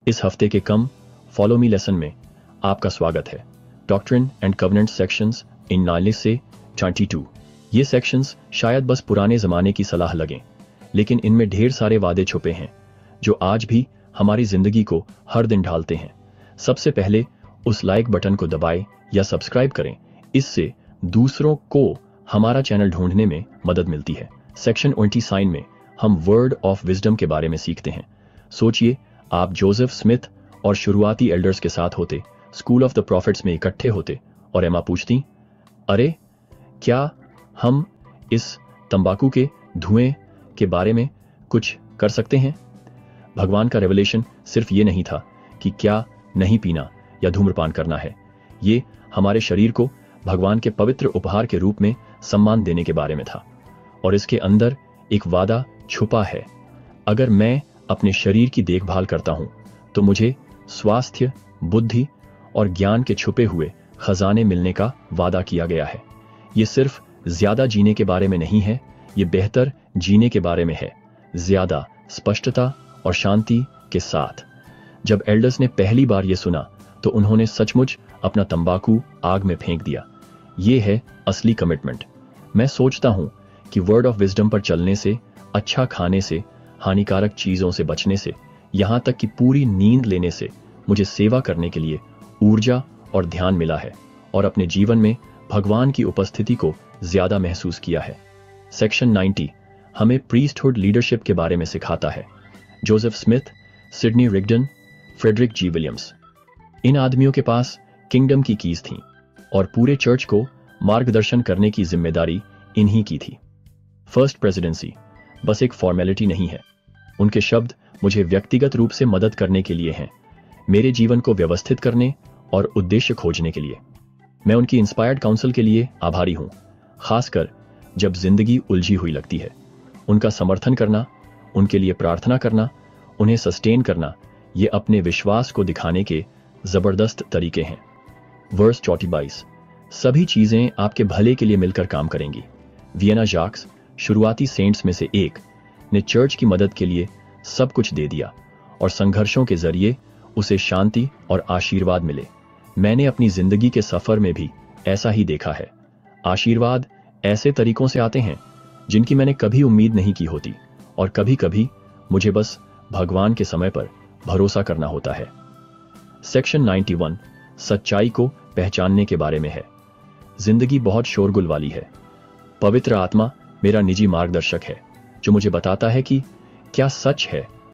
इस हफ्ते के कम फॉलो मी लेसन में आपका स्वागत है। डॉक्ट्रिन एंड कवनेंट सेक्शंस इन 19 से 22। ये सेक्शंस शायद बस पुराने जमाने की सलाह लगें, लेकिन इनमें ढेर सारे वादे छुपे हैं जो आज भी हमारी जिंदगी को हर दिन ढालते हैं। सबसे पहले उस लाइक बटन को दबाएं या सब्सक्राइब करें, इससे दूसरों को हमारा चैनल ढूंढने में मदद मिलती है। सेक्शन 29 में हम वर्ड ऑफ विजडम के बारे में सीखते हैं। सोचिए, आप जोसेफ स्मिथ और शुरुआती एल्डर्स के साथ होते, स्कूल ऑफ द प्रॉफिट्स में इकट्ठे होते और एमा पूछती, अरे क्या हम इस तंबाकू के धुएं के बारे में कुछ कर सकते हैं? भगवान का रेवलेशन सिर्फ ये नहीं था कि क्या नहीं पीना या धूम्रपान करना है, ये हमारे शरीर को भगवान के पवित्र उपहार के रूप में सम्मान देने के बारे में था। और इसके अंदर एक वादा छुपा है, अगर मैं अपने शरीर की देखभाल करता हूं तो मुझे स्वास्थ्य, बुद्धि और ज्ञान के छुपे हुए खजाने मिलने का वादा किया गया है। ये सिर्फ ज्यादा जीने के बारे में नहीं है, ये बेहतर जीने के बारे में है, ज्यादा स्पष्टता और शांति के साथ। जब एल्डर्स ने पहली बार ये सुना तो उन्होंने सचमुच अपना तंबाकू आग में फेंक दिया। ये है असली कमिटमेंट। मैं सोचता हूं कि वर्ड ऑफ विजडम पर चलने से, अच्छा खाने से, हानिकारक चीजों से बचने से, यहां तक कि पूरी नींद लेने से मुझे सेवा करने के लिए ऊर्जा और ध्यान मिला है और अपने जीवन में भगवान की उपस्थिति को ज्यादा महसूस किया है। सेक्शन 90 हमें प्रीस्टहुड लीडरशिप के बारे में सिखाता है। जोसेफ स्मिथ, सिडनी रिगडन, फ्रेडरिक जी विलियम्स, इन आदमियों के पास किंगडम की कीज थीं और पूरे चर्च को मार्गदर्शन करने की जिम्मेदारी इन्हीं की थी। फर्स्ट प्रेसिडेंसी बस एक फॉर्मेलिटी नहीं है, उनके शब्द मुझे व्यक्तिगत रूप से मदद करने के लिए हैं, मेरे जीवन को व्यवस्थित करने और उद्देश्य खोजने के लिए। मैं उनकी इंस्पायर्ड काउंसिल के लिए आभारी हूं, खासकर जब जिंदगी उलझी हुई लगती है। उनका समर्थन करना, उनके लिए प्रार्थना करना, उन्हें सस्टेन करना, ये अपने विश्वास को दिखाने के जबरदस्त तरीके हैं। वर्स 42, सभी चीजें आपके भले के लिए मिलकर काम करेंगी। वियना जाक्स, शुरुआती सेंट्स में से एक, ने चर्च की मदद के लिए सब कुछ दे दिया और संघर्षों के जरिए उसे शांति और आशीर्वाद मिले। मैंने अपनी जिंदगी के सफर में भी ऐसा ही देखा है। आशीर्वाद ऐसे तरीकों से आते हैं जिनकी मैंने कभी उम्मीद नहीं की होती, और कभी कभी मुझे बस भगवान के समय पर भरोसा करना होता है। सेक्शन 91 सच्चाई को पहचानने के बारे में है। जिंदगी बहुत शोरगुल वाली है। पवित्र आत्मा मेरा निजी मार्गदर्शक है जो मुझे बताता है कि क्या सच है